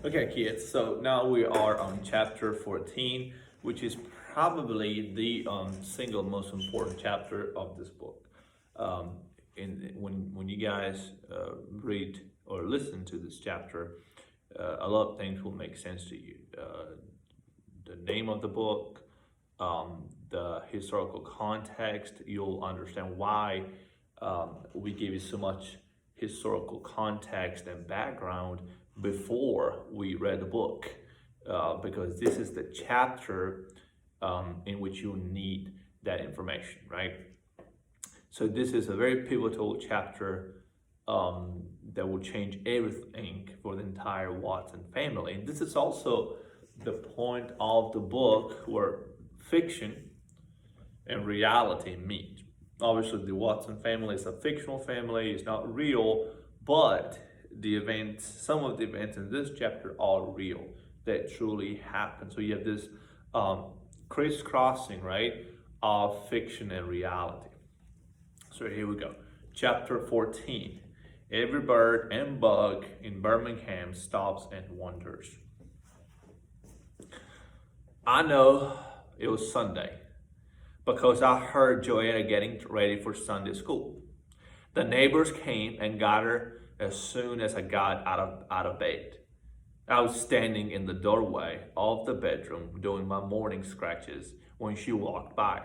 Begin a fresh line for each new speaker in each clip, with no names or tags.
Okay, kids, so now we are on chapter 14, which is probably the single most important chapter of this book. Um, when you guys read or listen to this chapter, a lot of things will make sense to you. The name of the book, the historical context, you'll understand why we give you so much historical context and background before we read the book, because this is the chapter in which you need that information, right? So this is a very pivotal chapter that will change everything for the entire Watson family. And this is also the point of the book where fiction and reality meet. Obviously, the Watson family is a fictional family, it's not real, but the events, some of the events in this chapter are real, that truly happened. So you have this crisscrossing, right, of fiction and reality. So here we go. Chapter 14. Every bird and bug in Birmingham stops and wonders. I know it was Sunday because I heard Joanna getting ready for Sunday school. The neighbors came and got her as soon as I got out of bed. I was standing in the doorway of the bedroom doing my morning scratches when she walked by.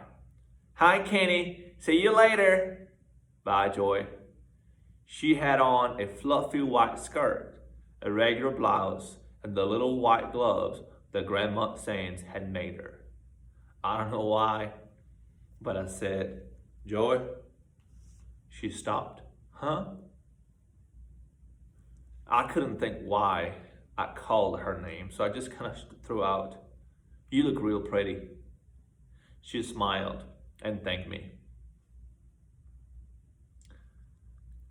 Hi, Kenny. See you later. Bye, Joy. She had on a fluffy white skirt, a regular blouse, and the little white gloves that Grandma Sands had made her. I don't know why, but I said, Joy. She stopped. Huh? I couldn't think why I called her name, so I just kind of threw out, you look real pretty. She smiled and thanked me.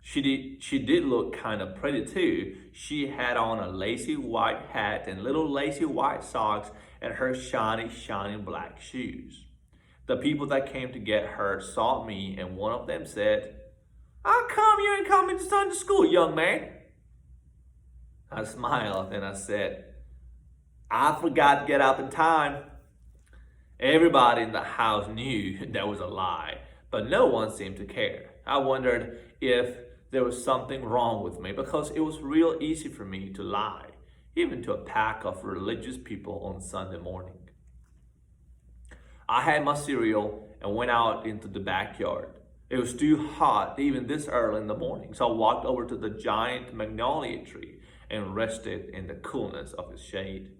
She did look kind of pretty too. She had on a lacy white hat and little lacy white socks and her shiny black shoes. The people that came to get her saw me and one of them said, how come you ain't coming to Sunday school, young man? I smiled and I said, I forgot to get up in time. Everybody in the house knew that was a lie, but no one seemed to care. I wondered if there was something wrong with me because it was real easy for me to lie, even to a pack of religious people on Sunday morning. I had my cereal and went out into the backyard. It was too hot even this early in the morning, so I walked over to the giant magnolia tree and rested in the coolness of its shade.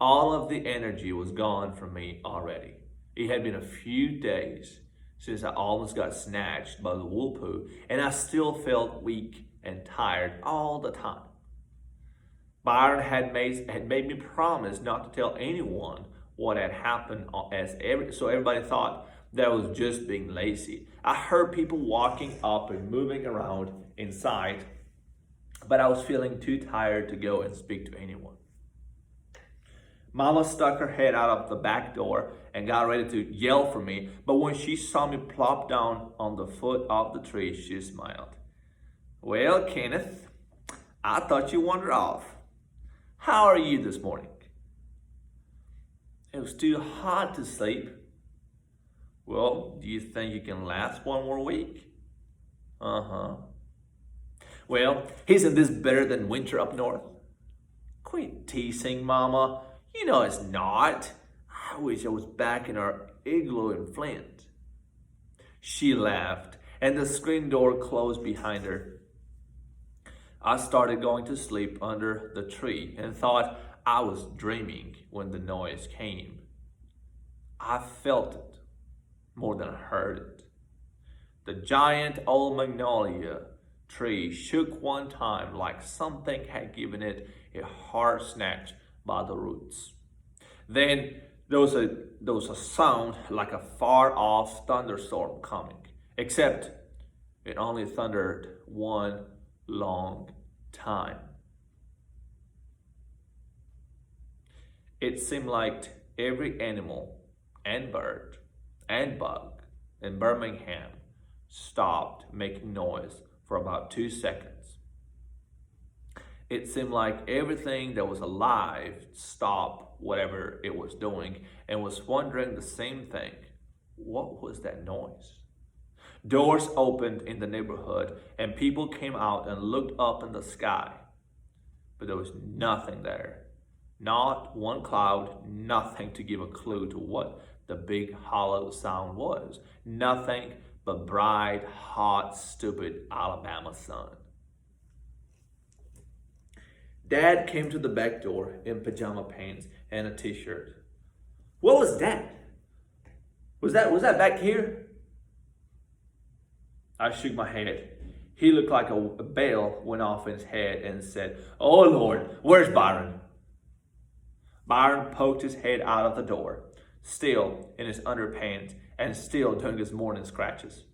All of the energy was gone from me already. It had been a few days since I almost got snatched by the whirlpool, and I still felt weak and tired all the time. Byron had made me promise not to tell anyone what had happened, so everybody thought that I was just being lazy. I heard people walking up and moving around inside, but I was feeling too tired to go and speak to anyone. Mama stuck her head out of the back door and got ready to yell for me, but when she saw me plop down on the foot of the tree, she smiled. Well, Kenneth, I thought you wandered off. How are you this morning? It was too hot to sleep. Well, do you think you can last one more week? Uh-huh. Well, isn't this better than winter up north? Quit teasing, Mama. You know it's not. I wish I was back in our igloo in Flint. She laughed, and the screen door closed behind her. I started going to sleep under the tree and thought I was dreaming when the noise came. I felt it more than I heard it. The giant old magnolia tree shook one time like something had given it a hard snatch by the roots. Then there was a sound like a far-off thunderstorm coming, except it only thundered one long time. It seemed like every animal and bird and bug in Birmingham stopped making noise for about 2 seconds. It seemed like everything that was alive stopped whatever it was doing and was wondering the same thing. What was that noise? Doors opened in the neighborhood and people came out and looked up in the sky. But there was nothing there. Not one cloud, nothing to give a clue to what the big hollow sound was. Nothing but bright, hot, stupid Alabama sun. Dad came to the back door in pajama pants and a t-shirt. What was that? Was that back here? I shook my head. He looked like a bell went off in his head and said, "Oh Lord, where's Byron?" Byron poked his head out of the door, still in his underpants and still doing his morning scratches.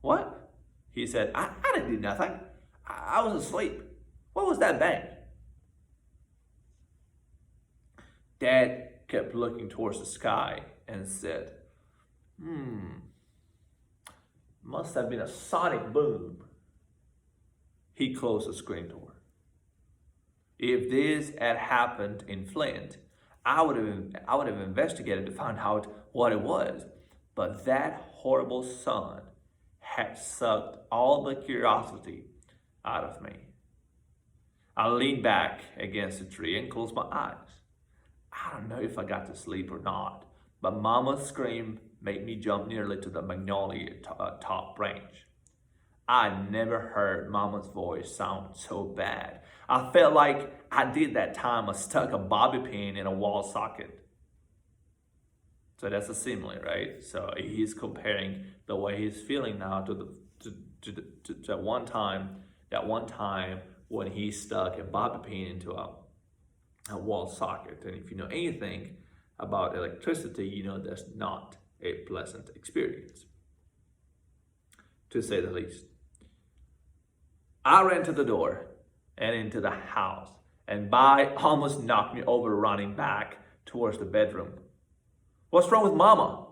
"What?" he said. I didn't do nothing. I was asleep. What was that bang?" Dad kept looking towards the sky and said, must have been a sonic boom." He closed the screen door. If this had happened in Flint, I would have investigated to find out what it was. But that horrible sun had sucked all the curiosity out of me. I leaned back against a tree and closed my eyes. I don't know if I got to sleep or not, but Mama's scream made me jump nearly to the magnolia top branch. I never heard Mama's voice sound so bad. I felt like I did that time I stuck a bobby pin in a wall socket. So that's a simile, right? So he's comparing the way he's feeling now to that one time when he stuck a bobby pin into a wall socket. And if you know anything about electricity, you know that's not a pleasant experience, to say the least. I ran to the door and into the house, and Bai almost knocked me over running back towards the bedroom. "What's wrong with Mama?"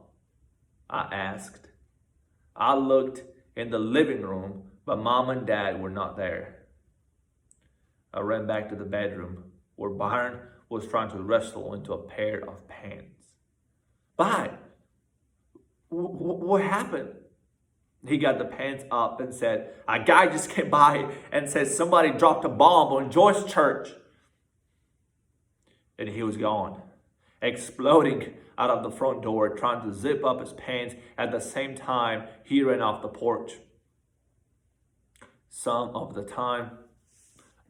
I asked. I looked in the living room, but Mom and Dad were not there. I ran back to the bedroom where Byron was trying to wrestle into a pair of pants. "Bai, what happened?" He got the pants up and said, "A guy just came by and said somebody dropped a bomb on Joyce Church." And he was gone, exploding out of the front door, trying to zip up his pants at the same time he ran off the porch. Some of the time,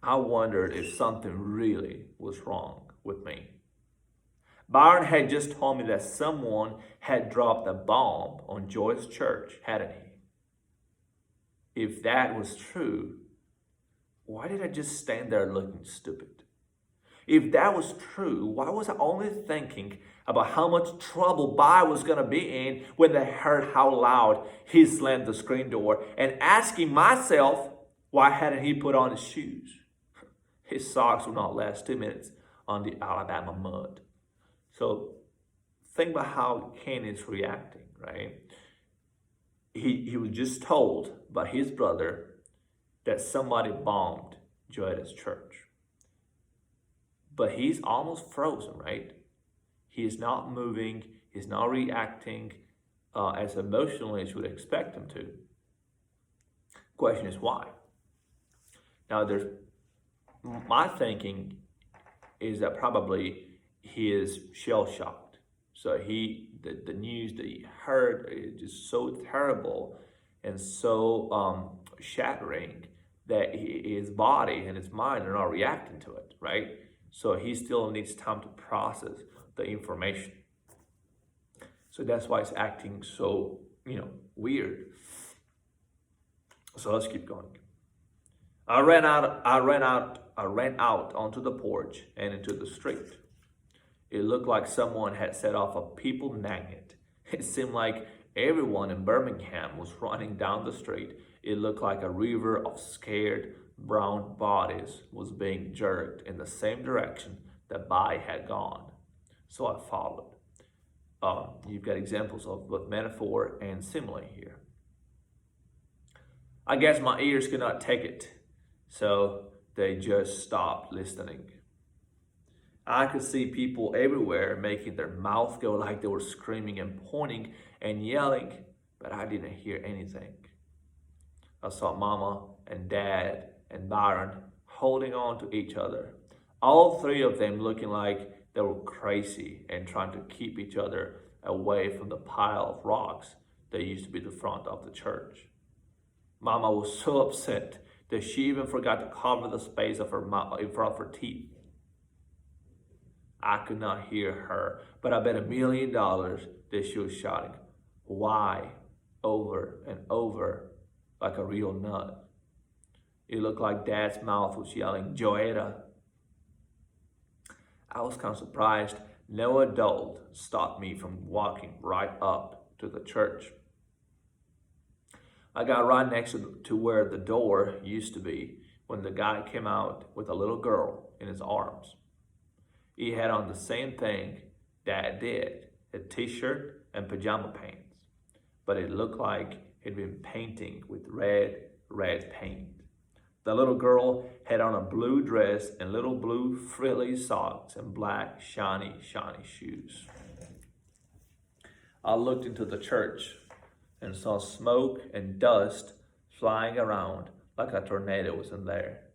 I wondered if something really was wrong with me. Byron had just told me that someone had dropped a bomb on Joyce Church, hadn't he? If that was true, why did I just stand there looking stupid? If that was true, why was I only thinking about how much trouble Bai was going to be in when they heard how loud he slammed the screen door, and asking myself, why hadn't he put on his shoes? His socks would not last 2 minutes on the Alabama mud. So think about how Ken is reacting, right? He was just told by his brother that somebody bombed Joetta's church. But he's almost frozen, right? He is not moving. He's not reacting as emotionally as you would expect him to. Question is why? Now, my thinking is that probably he is shell-shocked. So the news that he heard is just so terrible and so shattering that his body and his mind are not reacting to it, right? So he still needs time to process the information. So that's why it's acting so, weird. So let's keep going. I ran out onto the porch and into the street. It looked like someone had set off a people magnet. It seemed like everyone in Birmingham was running down the street. It looked like a river of scared brown bodies was being jerked in the same direction that Bai had gone. So I followed. You've got examples of both metaphor and simile here. I guess my ears could not take it. So they just stopped listening. I could see people everywhere making their mouth go like they were screaming and pointing and yelling, but I didn't hear anything. I saw Mama and Dad and Byron holding on to each other, all three of them looking like they were crazy and trying to keep each other away from the pile of rocks that used to be the front of the church. Mama was so upset that she even forgot to cover the space of her mouth in front of her teeth. I could not hear her, but I bet $1 million that she was shouting, "Why?" over and over like a real nut. It looked like Dad's mouth was yelling, "Joetta." I was kind of surprised no adult stopped me from walking right up to the church. I got right next to where the door used to be when the guy came out with a little girl in his arms. He had on the same thing Dad did, a t-shirt and pajama pants, but it looked like he'd been painting with red paint. The little girl had on a blue dress and little blue frilly socks and black shiny shoes. I looked into the church and saw smoke and dust flying around like a tornado was in there.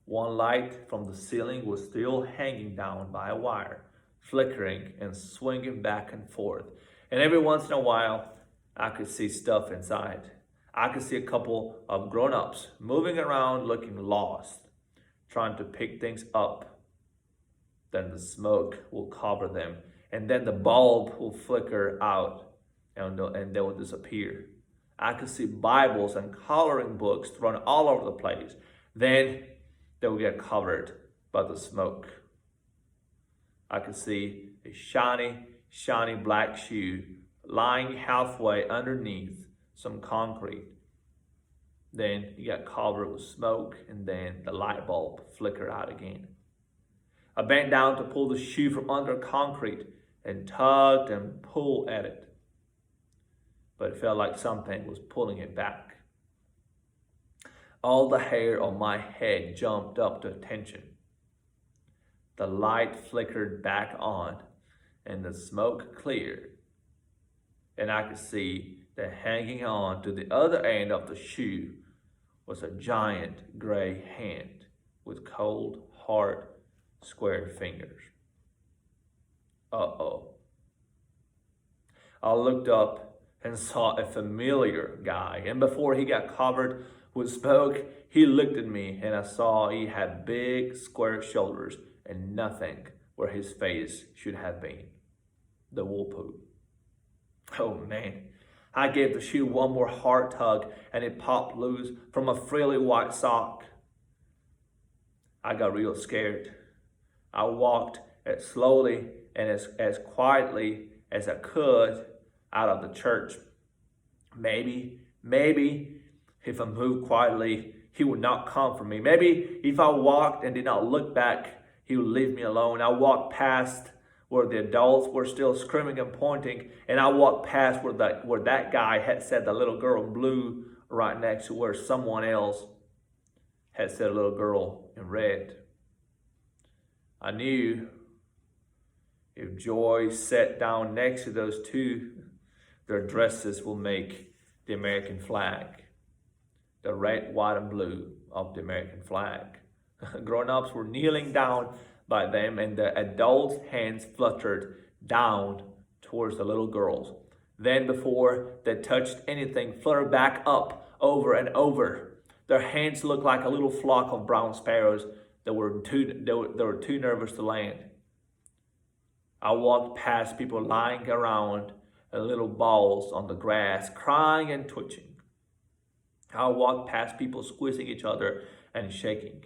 One light from the ceiling was still hanging down by a wire, flickering and swinging back and forth. And every once in a while, I could see stuff inside. I could see a couple of grown-ups moving around looking lost, trying to pick things up. Then the smoke will cover them, and then the bulb will flicker out, and they will disappear. I could see Bibles and coloring books thrown all over the place. Then they will get covered by the smoke. I could see a shiny black shoe lying halfway underneath some concrete. Then it got covered with smoke, and then the light bulb flickered out again. I bent down to pull the shoe from under concrete and tugged and pulled at it, but it felt like something was pulling it back. All the hair on my head jumped up to attention. The light flickered back on, and the smoke cleared. And I could see that hanging on to the other end of the shoe was a giant gray hand with cold, hard, square fingers. Uh-oh. I looked up and saw a familiar guy, and before he got covered with smoke, he looked at me, and I saw he had big, square shoulders and nothing where his face should have been. The wool. Oh man, I gave the shoe one more hard tug, and it popped loose from a frilly white sock. I got real scared. I walked as slowly and as quietly as I could out of the church. Maybe, if I moved quietly, he would not come for me. Maybe if I walked and did not look back, he would leave me alone. I walked past where the adults were still screaming and pointing, and I walked past where that guy had said the little girl in blue right next to where someone else had said a little girl in red. I knew if Joy sat down next to those two, their dresses will make the American flag, the red, white, and blue of the American flag. Grown-ups were kneeling down by them, and the adults' hands fluttered down towards the little girls. Then, before they touched anything, fluttered back up over and over. Their hands looked like a little flock of brown sparrows that were too nervous to land. I walked past people lying around in little balls on the grass, crying and twitching. I walked past people squeezing each other and shaking.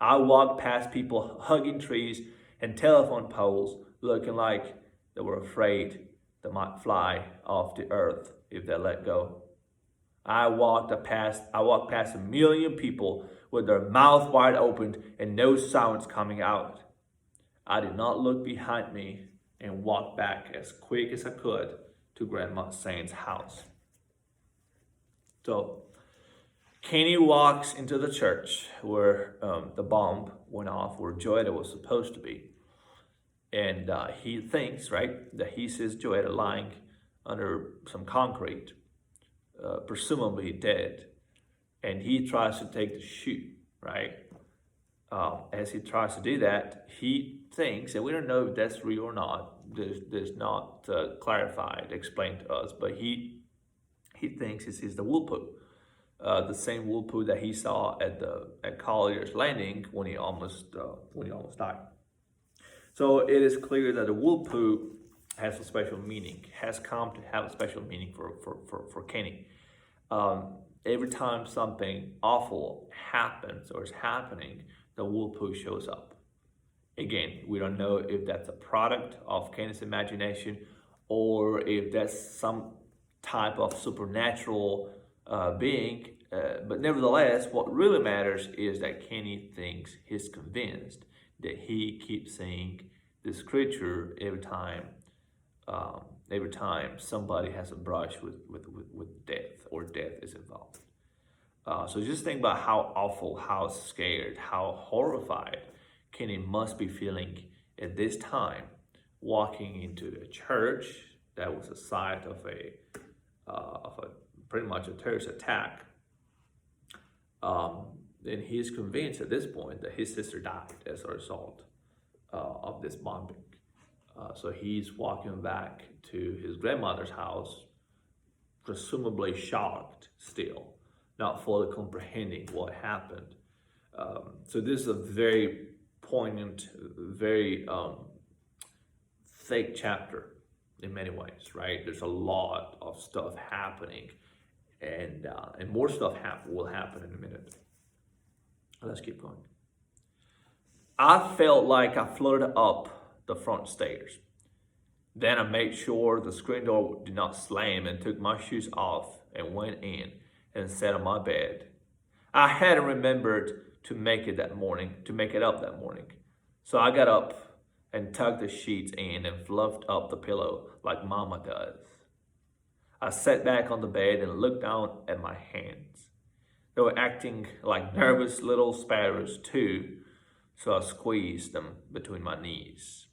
I walked past people hugging trees and telephone poles, looking like they were afraid they might fly off the earth if they let go. I walked past 1 million people with their mouth wide open and no sounds coming out. I did not look behind me and walked back as quick as I could to Grandma Saint's house. So, Kenny walks into the church where the bomb went off, where Joetta was supposed to be. And he thinks, right, that he sees Joetta lying under some concrete, presumably dead. And he tries to take the shoe, right? As he tries to do that, he thinks, and we don't know if that's real or not, there's not clarified, explained to us, but he thinks he sees the wool poo. The same wool poo that he saw at Collier's Landing when he almost died. So it is clear that the wool poo has a special meaning, has come to have a special meaning for Kenny. Every time something awful happens or is happening, the wool poo shows up. Again, we don't know if that's a product of Kenny's imagination or if that's some type of supernatural being. But nevertheless, what really matters is that Kenny thinks, he's convinced that he keeps seeing this creature every time somebody has a brush with death or death is involved. So just think about how awful, how scared, how horrified Kenny must be feeling at this time, walking into a church that was the site of a pretty much a terrorist attack. And he's convinced at this point that his sister died as a result of this bombing. So he's walking back to his grandmother's house, presumably shocked still, not fully comprehending what happened. So this is a very poignant, very thick chapter in many ways, right? There's a lot of stuff happening, and more stuff will happen in a minute. Let's keep going. I felt like I floated up the front stairs. Then I made sure the screen door did not slam and took my shoes off and went in and sat on my bed. I hadn't remembered to make it up that morning. So I got up and tucked the sheets in and fluffed up the pillow like Mama does. I sat back on the bed and looked down at my hands. They were acting like nervous little sparrows too, so I squeezed them between my knees.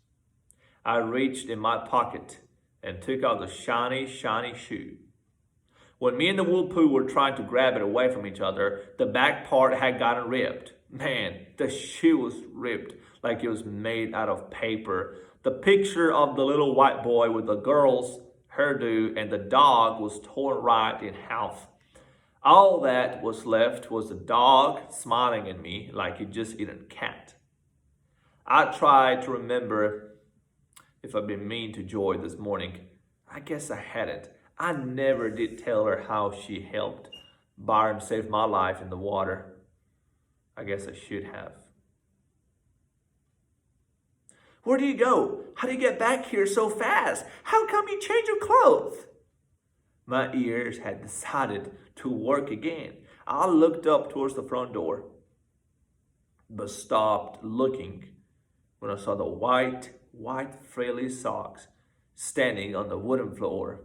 I reached in my pocket and took out the shiny, shiny shoe. When me and the wool poo were trying to grab it away from each other, the back part had gotten ripped. Man, the shoe was ripped like it was made out of paper. The picture of the little white boy with the girl's hairdo and the dog was torn right in half. All that was left was the dog smiling at me like he'd just eaten cat. I tried to remember if I'd been mean to Joy this morning. I guess I hadn't. I never did tell her how she helped Byron save my life in the water. I guess I should have. Where do you go? How do you get back here so fast? How come you change your clothes? My ears had decided to work again. I looked up towards the front door, but stopped looking when I saw the white frilly socks standing on the wooden floor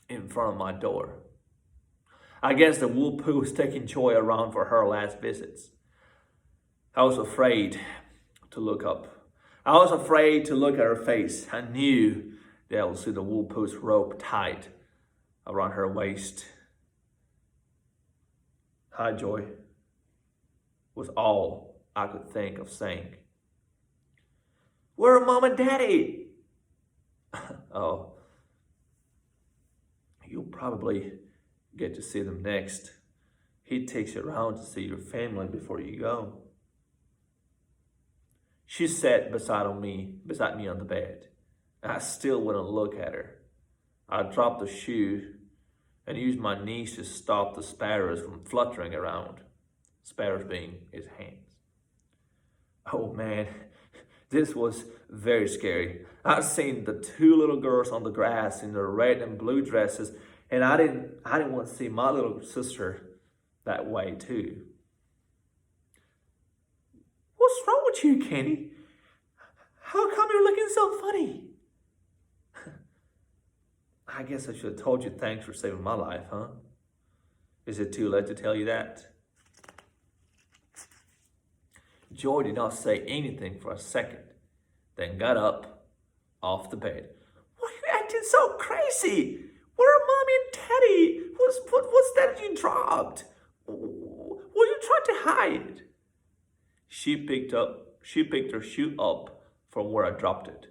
in front of my door. I guess the wool poo was taking Joy around for her last visits. I was afraid to look up. I was afraid to look at her face. I knew that I would see the wool poo's rope tied around her waist. Hi, Joy, was all I could think of saying. Where are Mom and Daddy? Oh, you'll probably get to see them next. He takes you around to see your family before you go. She sat beside me on the bed. I still wouldn't look at her. I dropped the shoe and used my knees to stop the sparrows from fluttering around. Sparrows being his hands. Oh man, this was very scary. I'd seen the two little girls on the grass in their red and blue dresses, and I didn't want to see my little sister that way too. What's wrong with you, Kenny? How come you're looking so funny? I guess I should have told you thanks for saving my life, huh? Is it too late to tell you that? Joy did not say anything for a second, then got up off the bed. Why are you acting so crazy? Where are Mommy and Daddy? What's that you dropped? What are you trying to hide? She picked her shoe up from where I dropped it.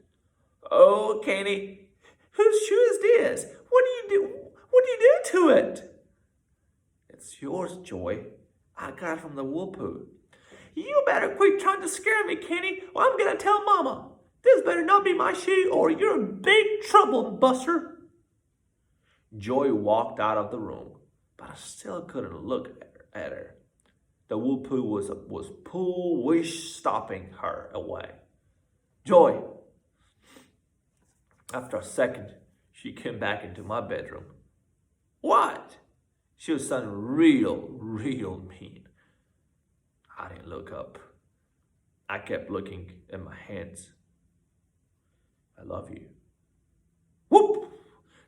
Oh, Kenny, whose shoe is this? What do you do to it? It's yours, Joy. I got it from the wool poo. You better quit trying to scare me, Kenny, or I'm gonna tell Mama. This better not be my shoe, or you're in big trouble, Buster. Joy walked out of the room, but I still couldn't look at her. The wool poo was pull-wish stopping her away. Joy. After a second, she came back into my bedroom. What? She was sounding real mean. I didn't look up. I kept looking at my hands. I love you. Whoop!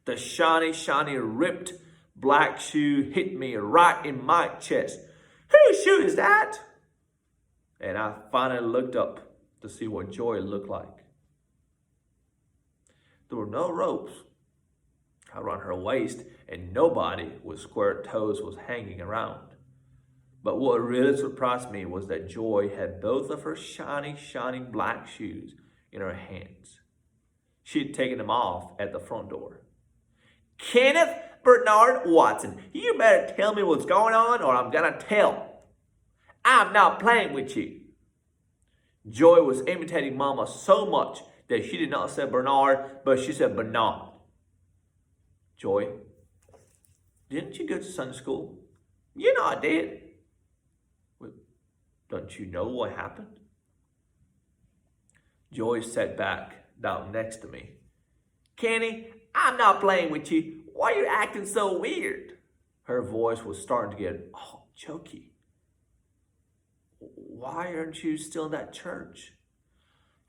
The shiny, ripped black shoe hit me right in my chest. Whose shoe is that? And I finally looked up to see what Joy looked like. There were no ropes around her waist, and nobody with square toes was hanging around. But what really surprised me was that Joy had both of her shiny black shoes in her hands. She had taken them off at the front door. Kenneth Bernard Watson, you better tell me what's going on or I'm gonna tell. I'm not playing with you. Joy was imitating Mama so much that she did not say Bernard, but she said Bernard. Joy, didn't you go to Sunday school? You know I did. Well, don't you know what happened? Joy sat back down next to me. Kenny, I'm not playing with you. Why are you acting so weird? Her voice was starting to get all choky. Why aren't you still in that church?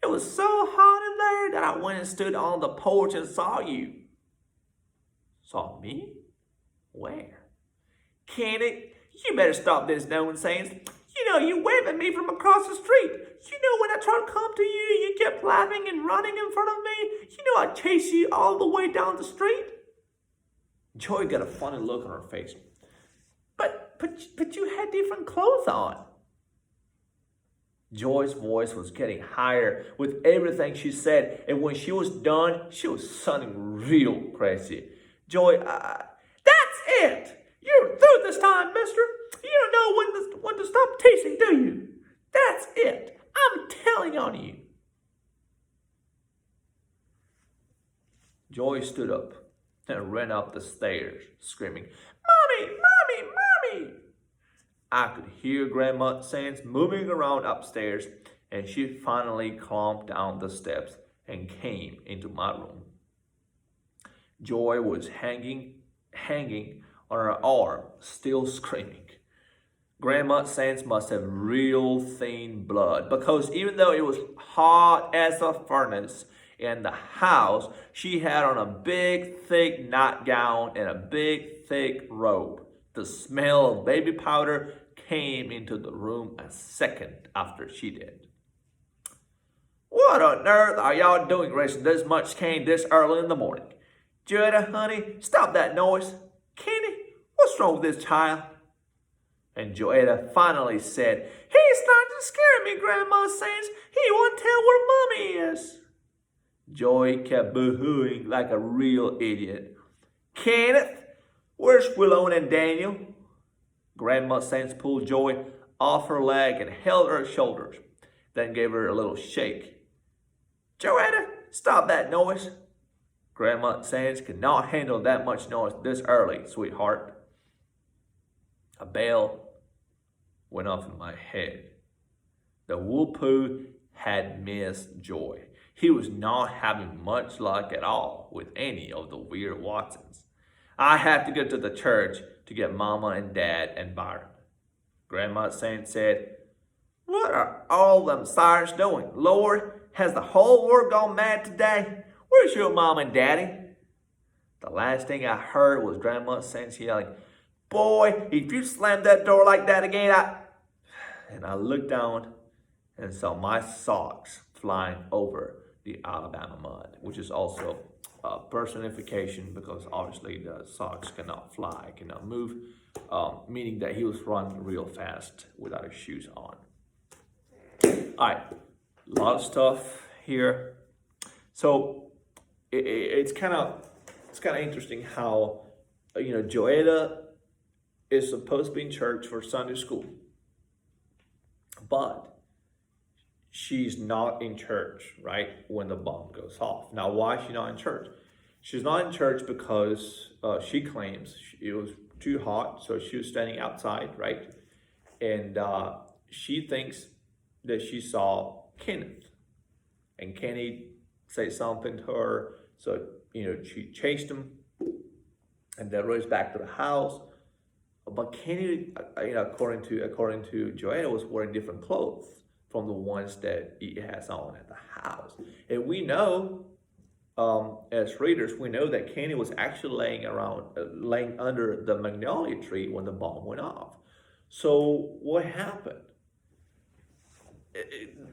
It was so hot in there that I went and stood on the porch and saw you. Saw me? Where? Kenny, you better stop this nonsense. You know, you waved at me from across the street. You know, when I tried to come to you, you kept laughing and running in front of me. You know, I chased you all the way down the street. Joy got a funny look on her face. But you had different clothes on. Joy's voice was getting higher with everything she said, and when she was done, she was sounding real crazy. Joy, that's it! You're through this time, mister. You don't know when to stop teasing, do you? That's it. I'm telling on you. Joy stood up and ran up the stairs, screaming, Mommy, Mommy, Mommy! I could hear Grandma Sands moving around upstairs, and she finally climbed down the steps and came into my room. Joy was hanging on her arm, still screaming. Grandma Sands must have real thin blood, because even though it was hot as a furnace in the house, she had on a big, thick nightgown and a big, thick robe. The smell of baby powder came into the room a second after she did. What on earth are y'all doing raising this much cane this early in the morning? Jada, honey, stop that noise. Kenny, what's wrong with this child? And Joetta finally said, He's trying to scare me, Grandma says. He won't tell where Mommy is. Joy kept boo-hooing like a real idiot. Kenneth, where's Willow and Daniel? Grandma Sands pulled Joy off her leg and held her shoulders, then gave her a little shake. Joetta, stop that noise. Grandma Sands could not handle that much noise this early, sweetheart. A bell went off in my head. The Whoopoo had missed Joy. He was not having much luck at all with any of the weird Watsons. I had to get to the church to get Mama and Dad and Byron. Grandma Sands said, What are all them sirens doing? Lord, has the whole world gone mad today? Where's your Mom and Daddy? The last thing I heard was Grandma Sands yelling, Boy, if you slam that door like that again, And I looked down and saw my socks flying over the Alabama mud, which is also a personification because obviously the socks cannot fly, cannot move, meaning that he was running real fast without his shoes on. All right, a lot of stuff here. So it's kind of interesting how Joetta is supposed to be in church for Sunday school, but she's not in church right when the bomb goes off. Now, why is she not in church? She's not in church because she claims it was too hot, so she was standing outside, right? And she thinks that she saw Kenneth, and Kenny said something to her, so she chased him, and then runs back to the house. But Kenny, according to Joanna, was wearing different clothes from the ones that he has on at the house. And we know, as readers, we know that Kenny was actually laying under the magnolia tree when the bomb went off. So what happened?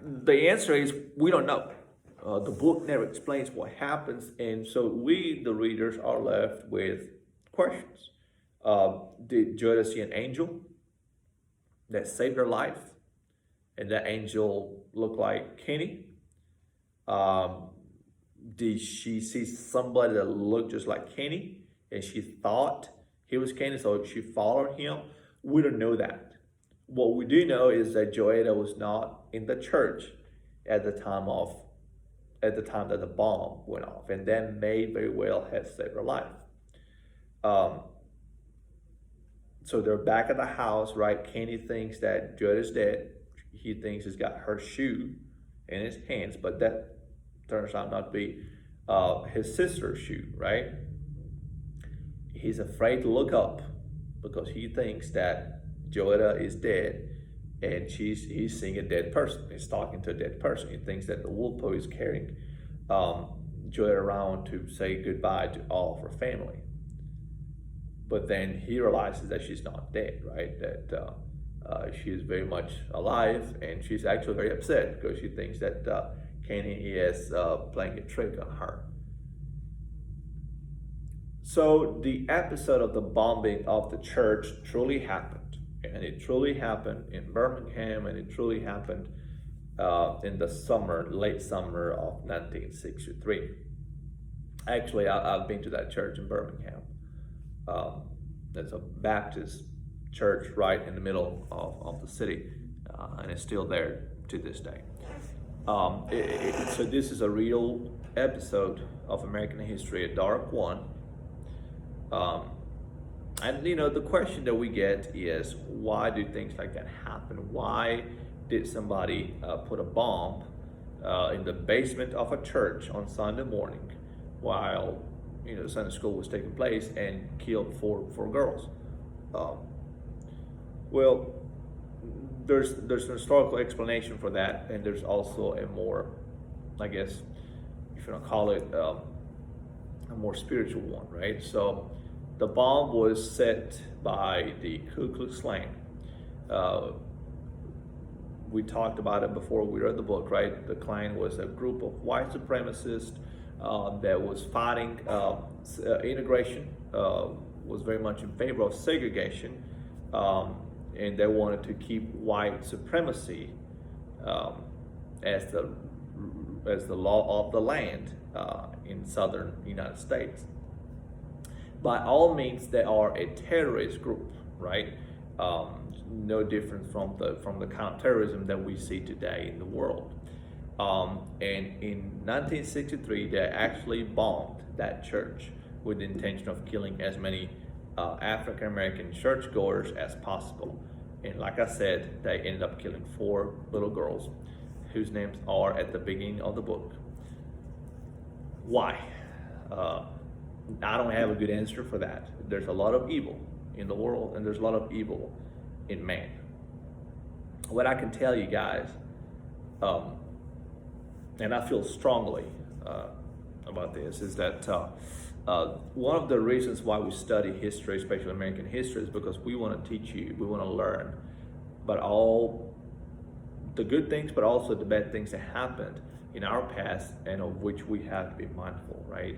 The answer is we don't know. The book never explains what happens, and so we, the readers, are left with questions. Did Joetta see an angel that saved her life? And that angel looked like Kenny? Did she see somebody that looked just like Kenny and she thought he was Kenny, so she followed him? We don't know that. What we do know is that Joetta was not in the church at the time that the bomb went off, and that may very well have saved her life. So they're back at the house, right? Kenny thinks that Joetta's dead. He thinks he's got her shoe in his hands, but that turns out not to be his sister's shoe, right? He's afraid to look up because he thinks that Joetta is dead, and he's seeing a dead person. He's talking to a dead person. He thinks that the Wolpo is carrying Joetta around to say goodbye to all of her family. But then he realizes that she's not dead, right? That she is very much alive, and she's actually very upset because she thinks that Kenny is playing a trick on her. So the episode of the bombing of the church truly happened. And it truly happened in Birmingham, and it truly happened in the late summer of 1963. Actually, I've been to that church in Birmingham. There's a Baptist church right in the middle of the city, and it's still there to this day. So this is a real episode of American history, a dark one. And the question that we get is, why do things like that happen? Why did somebody put a bomb in the basement of a church on Sunday morning while Sunday school was taking place and killed four girls? Well, there's an historical explanation for that, and there's also a more, I guess, if you want to call it, a more spiritual one, right? So the bomb was set by the Ku Klux Klan. We talked about it before we read the book, right? The Klan was a group of white supremacists that was fighting integration, was very much in favor of segregation, and they wanted to keep white supremacy as the law of the land in southern United States. By all means, they are a terrorist group, right? No different from the counterterrorism that we see today in the world. And in 1963, they actually bombed that church with the intention of killing as many African American churchgoers as possible. And like I said, they ended up killing 4 little girls whose names are at the beginning of the book. Why? I don't have a good answer for that. There's a lot of evil in the world, and there's a lot of evil in man. What I can tell you guys, and I feel strongly about this, is that One of the reasons why we study history, especially American history, is because we want to teach you, we want to learn, but all the good things, but also the bad things that happened in our past, and of which we have to be mindful, right?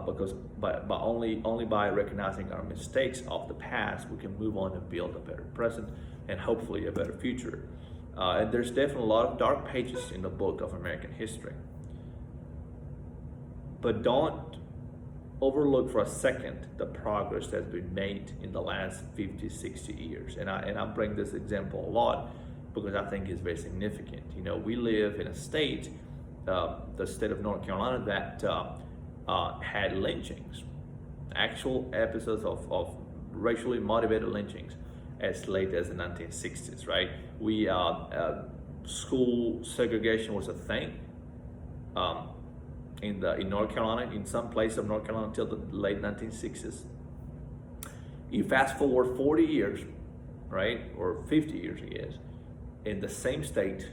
Because but only by recognizing our mistakes of the past, we can move on and build a better present and hopefully a better future. And there's definitely a lot of dark pages in the book of American history. But don't overlook for a second the progress that's been made in the last 50, 60 years. And I bring this example a lot because I think it's very significant. You know, we live in a state, the state of North Carolina, that had lynchings, actual episodes of racially motivated lynchings as late as the 1960s, right? School segregation was a thing in North Carolina, in some places of North Carolina until the late 1960s. You fast forward 40 years, right, or 50 years, I guess, in the same state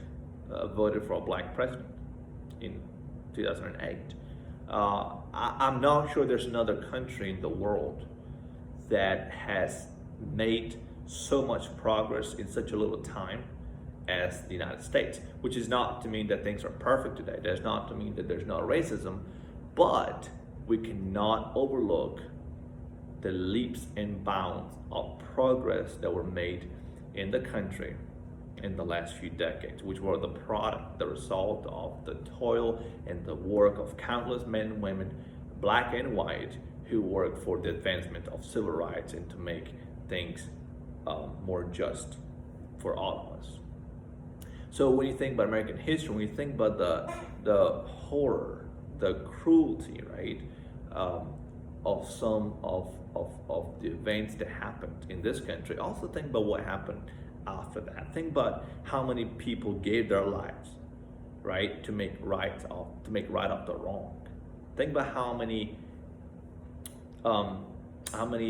voted for a black president in 2008. I'm not sure there's another country in the world that has made so much progress in such a little time as the United States, which is not to mean that things are perfect today. That's not to mean that there's no racism, but we cannot overlook the leaps and bounds of progress that were made in the country in the last few decades, which were the result of the toil and the work of countless men and women, black and white, who worked for the advancement of civil rights and to make things more just for all of us. So when you think about American history, when you think about the horror, the cruelty, right, of some of the events that happened in this country, also think about what happened after that. Think about how many people gave their lives, right, to make right of the wrong. Think about how many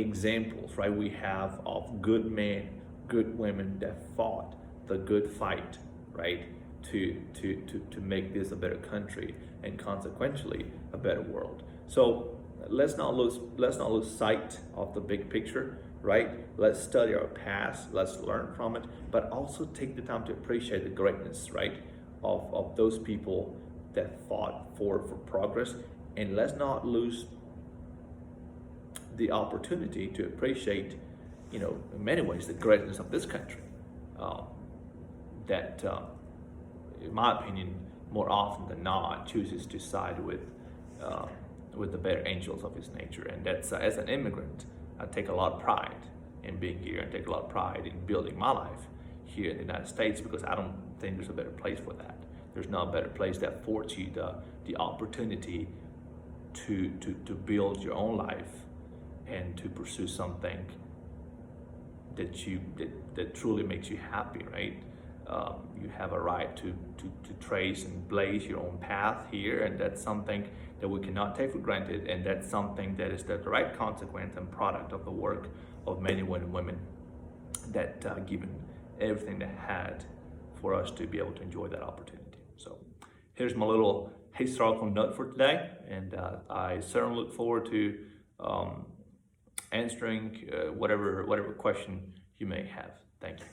examples, right, we have of good men, good women that fought the good fight, right, to make this a better country and consequently a better world. So let's not lose sight of the big picture, right? Let's study our past, let's learn from it, but also take the time to appreciate the greatness, right, of those people that fought for progress. And let's not lose the opportunity to appreciate, you know, in many ways, the greatness of this country. That, in my opinion, more often than not, chooses to side with the better angels of its nature. And that's, as an immigrant, I take a lot of pride in being here and take a lot of pride in building my life here in the United States, because I don't think there's a better place for that. There's no better place that affords you the opportunity to build your own life and to pursue something that truly makes you happy, right? You have a right to trace and blaze your own path here, and that's something that we cannot take for granted, and that's something that is the direct consequence and product of the work of many women that given everything they had for us to be able to enjoy that opportunity. So here's my little historical note for today, and I certainly look forward to answering whatever question you may have. Thank you.